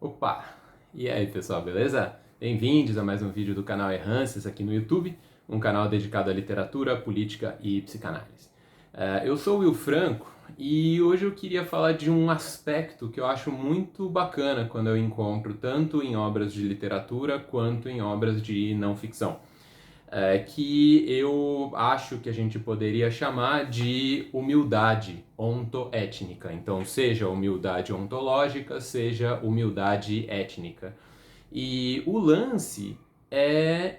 Opa! E aí, pessoal, beleza? Bem-vindos a mais um vídeo do canal Errances aqui no YouTube, um canal dedicado à literatura, política e psicanálise. Eu sou o Will Franco e hoje eu queria falar de um aspecto que eu acho muito bacana quando eu encontro tanto em obras de literatura quanto em obras de não ficção. Que eu acho que a gente poderia chamar de humildade ontoétnica. Então, seja humildade ontológica, seja humildade étnica. E o lance é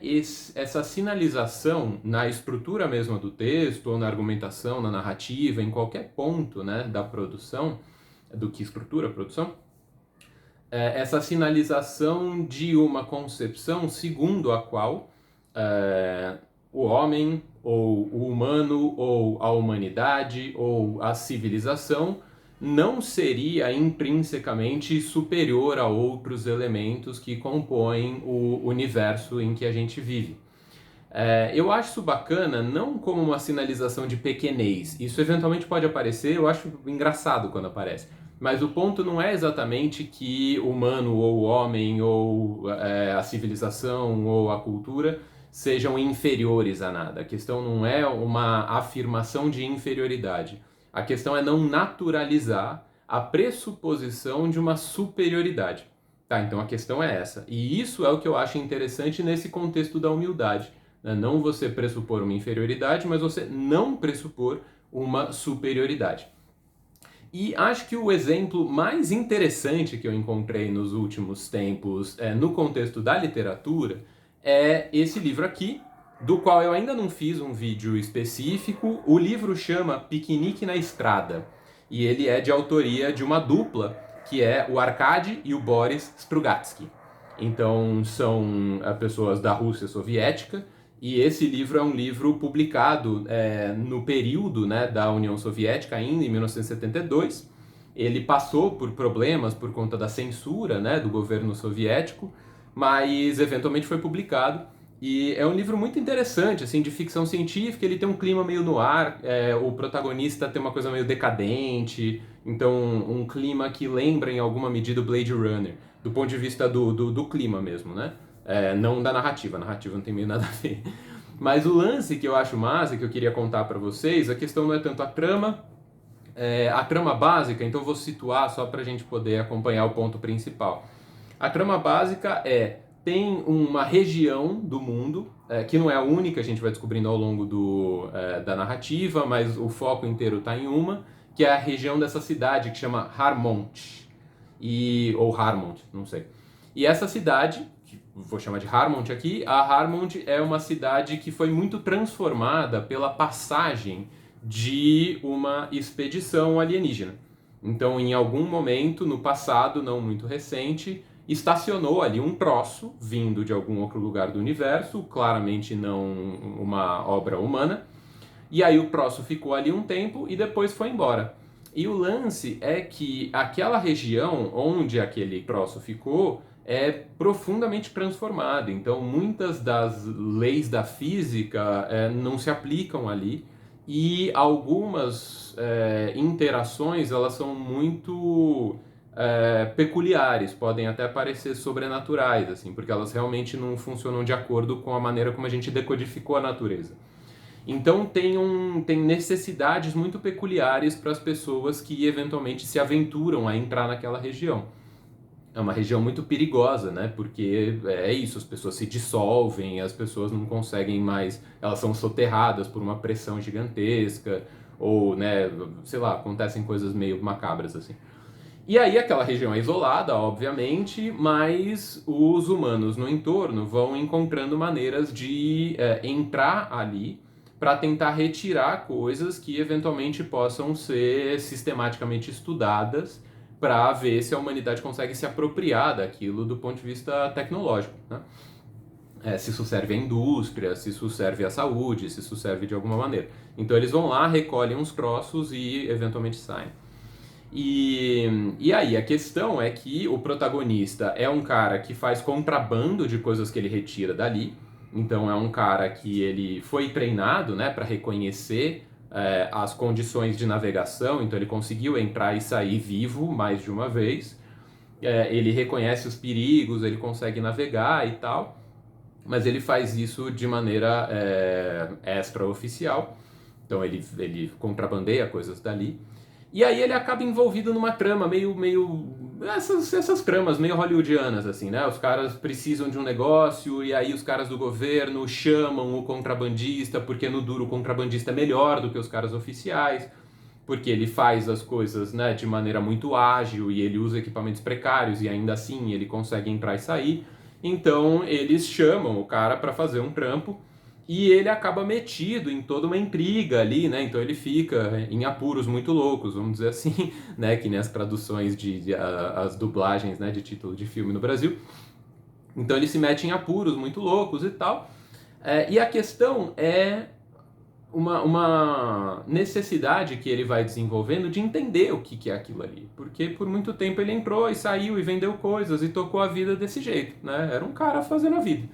essa sinalização na estrutura mesma do texto, ou na argumentação, na narrativa, em qualquer ponto, né, da produção, do que estrutura a produção, essa sinalização de uma concepção segundo a qual o homem, ou o humano, ou a humanidade, ou a civilização não seria intrinsecamente superior a outros elementos que compõem o universo em que a gente vive. Eu acho isso bacana não como uma sinalização de pequenez. Isso eventualmente pode aparecer, eu acho engraçado quando aparece. Mas o ponto não é exatamente que o humano, ou o homem, ou a civilização, ou a cultura sejam inferiores a nada. A questão não é uma afirmação de inferioridade. A questão é não naturalizar a pressuposição de uma superioridade. Tá, então a questão é essa. E isso é o que eu acho interessante nesse contexto da humildade. Não você pressupor uma inferioridade, mas você não pressupor uma superioridade. E acho que o exemplo mais interessante que eu encontrei nos últimos tempos no contexto da literatura é esse livro aqui, do qual eu ainda não fiz um vídeo específico. O livro chama Piquenique na Estrada e ele é de autoria de uma dupla, que é o Arkady e o Boris Strugatsky. Então são pessoas da Rússia soviética, e esse livro é um livro publicado no período, né, da União Soviética, ainda em 1972. Ele passou por problemas por conta da censura, né, do governo soviético, mas eventualmente foi publicado. E é um livro muito interessante, assim, de ficção científica. Ele tem um clima meio no ar, o protagonista tem uma coisa meio decadente, então um clima que lembra em alguma medida o Blade Runner, do ponto de vista do clima mesmo, né? Não da narrativa, a narrativa não tem meio nada a ver. Mas o lance que eu acho massa, que eu queria contar pra vocês, a questão não é tanto a trama básica, então vou situar só pra gente poder acompanhar o ponto principal. A trama básica tem uma região do mundo, que não é a única, a gente vai descobrindo ao longo da narrativa, mas o foco inteiro está em uma, que é a região dessa cidade que chama Harmont, ou Harmont, não sei. E essa cidade, que vou chamar de Harmont aqui, a Harmont é uma cidade que foi muito transformada pela passagem de uma expedição alienígena. Então, em algum momento no passado, não muito recente, estacionou ali um troço vindo de algum outro lugar do universo, claramente não uma obra humana, e aí o troço ficou ali um tempo e depois foi embora. E o lance é que aquela região onde aquele troço ficou é profundamente transformada, então muitas das leis da física não se aplicam ali, e algumas interações elas são muito peculiares, podem até parecer sobrenaturais, assim, porque elas realmente não funcionam de acordo com a maneira como a gente decodificou a natureza. Então tem necessidades muito peculiares para as pessoas que eventualmente se aventuram a entrar naquela região. É uma região muito perigosa, né? Porque é isso, as pessoas se dissolvem, as pessoas não conseguem mais, elas são soterradas por uma pressão gigantesca, ou, né, sei lá, acontecem coisas meio macabras assim. E aí aquela região é isolada, obviamente, mas os humanos no entorno vão encontrando maneiras de entrar ali para tentar retirar coisas que eventualmente possam ser sistematicamente estudadas para ver se a humanidade consegue se apropriar daquilo do ponto de vista tecnológico, né? Se isso serve à indústria, se isso serve à saúde, se isso serve de alguma maneira. Então eles vão lá, recolhem uns troços e eventualmente saem. E aí, a questão é que o protagonista é um cara que faz contrabando de coisas que ele retira dali. Então, é um cara que ele foi treinado, né, para reconhecer as condições de navegação. Então, ele conseguiu entrar e sair vivo mais de uma vez. ele reconhece os perigos, ele consegue navegar e tal, mas ele faz isso de maneira extraoficial, então ele contrabandeia coisas dali. E aí ele acaba envolvido numa trama essas tramas meio hollywoodianas, assim, né? Os caras precisam de um negócio e aí os caras do governo chamam o contrabandista porque no duro o contrabandista é melhor do que os caras oficiais, porque ele faz as coisas, né, de maneira muito ágil e ele usa equipamentos precários e ainda assim ele consegue entrar e sair. Então eles chamam o cara para fazer um trampo e ele acaba metido em toda uma intriga ali, né? Então ele fica em apuros muito loucos, vamos dizer assim, né? Que nem as traduções as dublagens, né, de título de filme no Brasil. Então ele se mete em apuros muito loucos e tal. E a questão é uma necessidade que ele vai desenvolvendo de entender o que é aquilo ali. Porque por muito tempo ele entrou e saiu e vendeu coisas e tocou a vida desse jeito, né? Era um cara fazendo a vida.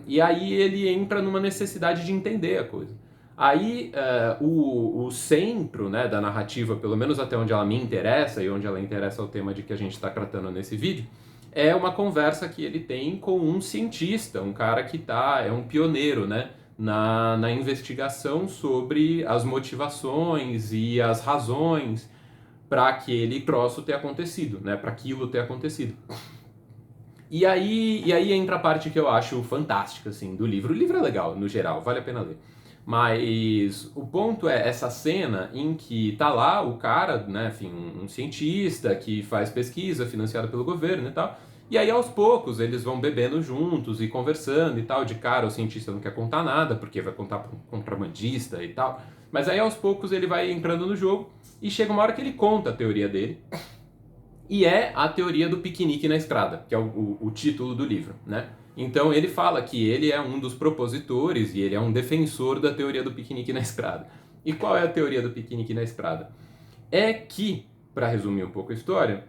E aí ele entra numa necessidade de entender a coisa. Aí o centro, né, da narrativa, pelo menos até onde ela me interessa e onde ela interessa ao tema de que a gente está tratando nesse vídeo, é uma conversa que ele tem com um cientista, um cara que é um pioneiro, né, na investigação sobre as motivações e as razões para aquele troço ter acontecido, né, para aquilo ter acontecido. E aí entra a parte que eu acho fantástica, assim, do livro. O livro é legal, no geral, vale a pena ler. Mas o ponto é essa cena em que tá lá o cara, né, enfim, um cientista que faz pesquisa financiada pelo governo e tal. E aí aos poucos eles vão bebendo juntos e conversando e tal. De cara o cientista não quer contar nada, porque vai contar para um contrabandista e tal. Mas aí aos poucos ele vai entrando no jogo e chega uma hora que ele conta a teoria dele. E é a teoria do piquenique na estrada, que é o título do livro, né? Então ele fala que ele é um dos propositores e ele é um defensor da teoria do piquenique na estrada. E qual é a teoria do piquenique na estrada? É que, para resumir um pouco a história,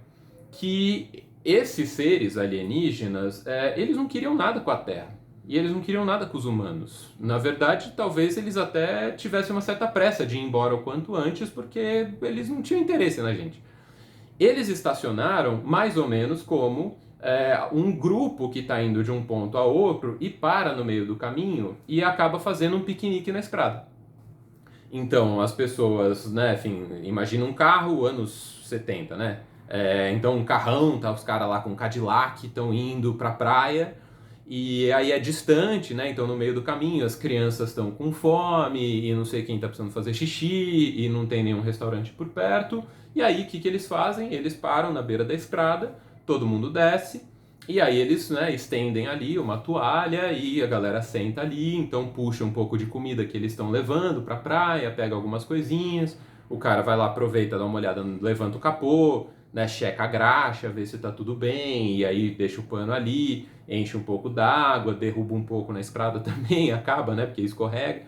que esses seres alienígenas, eles não queriam nada com a Terra. E eles não queriam nada com os humanos. Na verdade, talvez eles até tivessem uma certa pressa de ir embora o quanto antes, porque eles não tinham interesse na gente. Eles estacionaram mais ou menos como um grupo que está indo de um ponto a outro e para no meio do caminho e acaba fazendo um piquenique na estrada. Então, as pessoas, né, enfim, imagina um carro, anos 70, né? Então, um carrão, tá os caras lá com um Cadillac, estão indo pra praia, e aí é distante, né? Então, no meio do caminho, as crianças estão com fome, e não sei quem tá precisando fazer xixi, e não tem nenhum restaurante por perto. E aí, o que eles fazem? Eles param na beira da estrada, todo mundo desce, e aí eles, né, estendem ali uma toalha e a galera senta ali, então puxa um pouco de comida que eles estão levando pra praia, pega algumas coisinhas, o cara vai lá, aproveita, dá uma olhada, levanta o capô, né, checa a graxa, vê se tá tudo bem, e aí deixa o pano ali, enche um pouco d'água, derruba um pouco na estrada também, acaba, né, porque escorrega.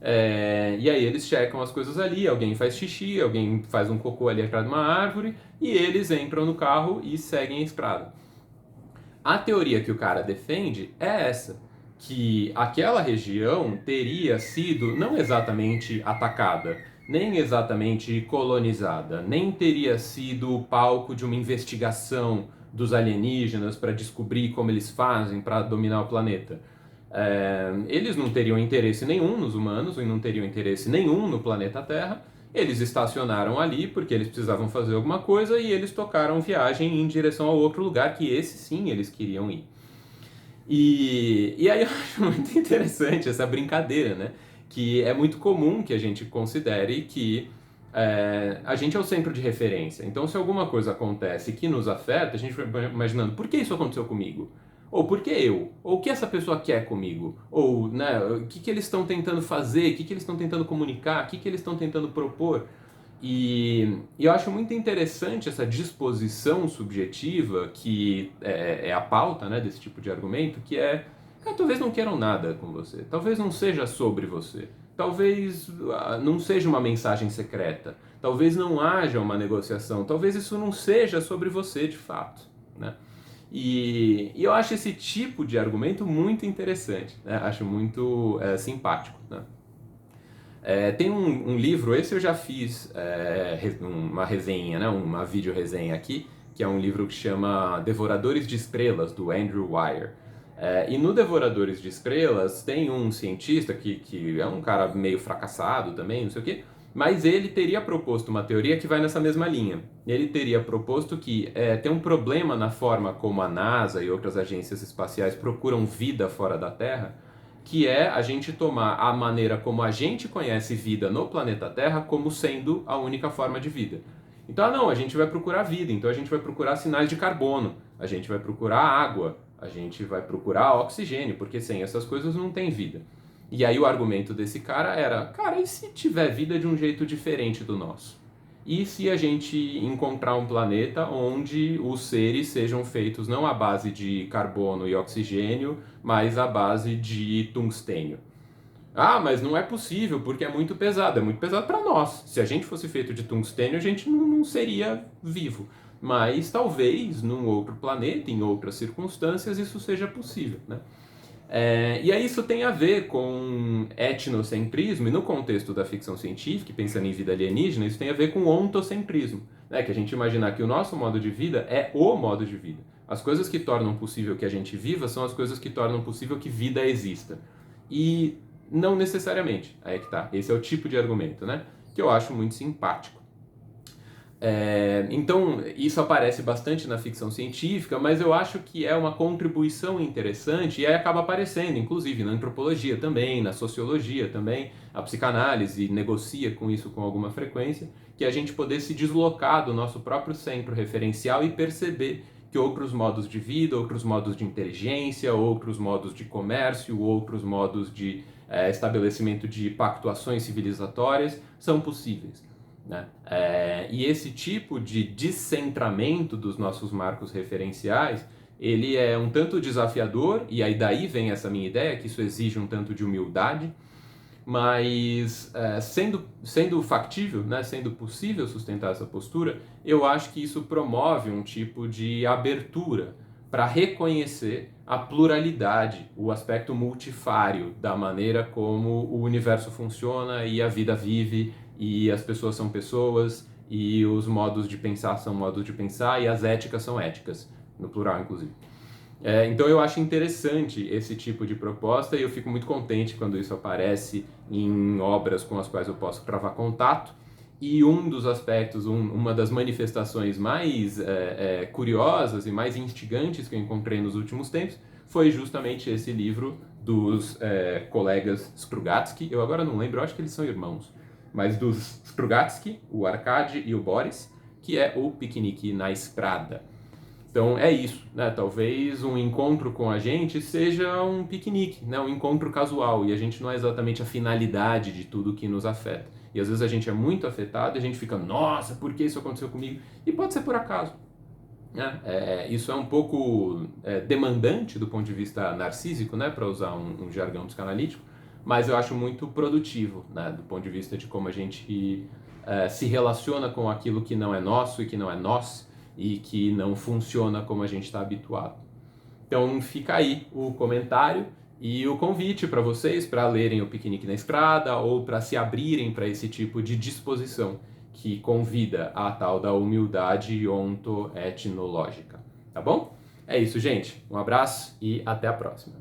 E aí eles checam as coisas ali, alguém faz xixi, alguém faz um cocô ali atrás de uma árvore, e eles entram no carro e seguem a estrada. A teoria que o cara defende é essa, que aquela região teria sido não exatamente atacada, nem exatamente colonizada, nem teria sido palco de uma investigação dos alienígenas para descobrir como eles fazem para dominar o planeta. Eles não teriam interesse nenhum nos humanos e não teriam interesse nenhum no planeta Terra. Eles estacionaram ali porque eles precisavam fazer alguma coisa e eles tocaram viagem em direção ao outro lugar que esse sim eles queriam ir. E aí eu acho muito interessante essa brincadeira, né? Que é muito comum que a gente considere que a gente é o centro de referência. Então, se alguma coisa acontece que nos afeta, a gente vai imaginando, por que isso aconteceu comigo? Ou por que eu? Ou o que essa pessoa quer comigo? Ou, né, o que eles estão tentando fazer? O que eles estão tentando comunicar? O que eles estão tentando propor? E eu acho muito interessante essa disposição subjetiva, que é a pauta, né, desse tipo de argumento, que talvez não queiram nada com você, talvez não seja sobre você, talvez não seja uma mensagem secreta, talvez não haja uma negociação, talvez isso não seja sobre você de fato, né? E eu acho esse tipo de argumento muito interessante, né? Acho muito simpático, né? Tem um livro, esse eu já fiz uma resenha, né? Uma vídeo resenha aqui, que é um livro que chama Devoradores de Estrelas, do Andrew Weir. E no Devoradores de Estrelas tem um cientista que é um cara meio fracassado também, não sei o quê, mas ele teria proposto uma teoria que vai nessa mesma linha. Ele teria proposto que tem um problema na forma como a NASA e outras agências espaciais procuram vida fora da Terra, que é a gente tomar a maneira como a gente conhece vida no planeta Terra como sendo a única forma de vida. Então, não, a gente vai procurar vida, então a gente vai procurar sinais de carbono, a gente vai procurar água, a gente vai procurar oxigênio, porque sem essas coisas não tem vida. E aí o argumento desse cara era, cara, e se tiver vida de um jeito diferente do nosso? E se a gente encontrar um planeta onde os seres sejam feitos não à base de carbono e oxigênio, mas à base de tungstênio? Ah, mas não é possível porque é muito pesado para nós. Se a gente fosse feito de tungstênio, a gente não seria vivo. Mas talvez num outro planeta, em outras circunstâncias, isso seja possível, né? E aí isso tem a ver com etnocentrismo, e no contexto da ficção científica, pensando em vida alienígena, isso tem a ver com ontocentrismo, né? Que a gente imaginar que o nosso modo de vida é o modo de vida. As coisas que tornam possível que a gente viva são as coisas que tornam possível que vida exista. E não necessariamente, aí que tá. Esse é o tipo de argumento, né? Que eu acho muito simpático. Então, isso aparece bastante na ficção científica, mas eu acho que é uma contribuição interessante e aí acaba aparecendo, inclusive, na antropologia também, na sociologia também, a psicanálise negocia com isso com alguma frequência, que é a gente poder se deslocar do nosso próprio centro referencial e perceber que outros modos de vida, outros modos de inteligência, outros modos de comércio, outros modos de estabelecimento de pactuações civilizatórias são possíveis. Né? E esse tipo de descentramento dos nossos marcos referenciais, ele é um tanto desafiador, e aí daí vem essa minha ideia, que isso exige um tanto de humildade, mas sendo factível, né, sendo possível sustentar essa postura, eu acho que isso promove um tipo de abertura para reconhecer a pluralidade, o aspecto multifário da maneira como o universo funciona e a vida vive, e as pessoas são pessoas, e os modos de pensar são modos de pensar, e as éticas são éticas, no plural, inclusive. Então eu acho interessante esse tipo de proposta e eu fico muito contente quando isso aparece em obras com as quais eu posso travar contato. E um dos aspectos, uma das manifestações mais curiosas e mais instigantes que eu encontrei nos últimos tempos foi justamente esse livro dos colegas Strugatsky. Eu agora não lembro, eu acho que eles são irmãos, mas dos Strugatsky, o Arkady e o Boris, que é o Piquenique na Estrada. Então é isso, né? Talvez um encontro com a gente seja um piquenique, né? Um encontro casual, e a gente não é exatamente a finalidade de tudo que nos afeta. E às vezes a gente é muito afetado e a gente fica, nossa, por que isso aconteceu comigo? E pode ser por acaso. Né? Isso é um pouco demandante do ponto de vista narcísico, né? Para usar um jargão psicanalítico, mas eu acho muito produtivo, né? Do ponto de vista de como a gente se relaciona com aquilo que não é nosso e que não é nós, e que não funciona como a gente está habituado. Então fica aí o comentário e o convite para vocês para lerem o Piquenique na Estrada ou para se abrirem para esse tipo de disposição que convida a tal da humildade ontoetnológica. Tá bom? É isso, gente. Um abraço e até a próxima.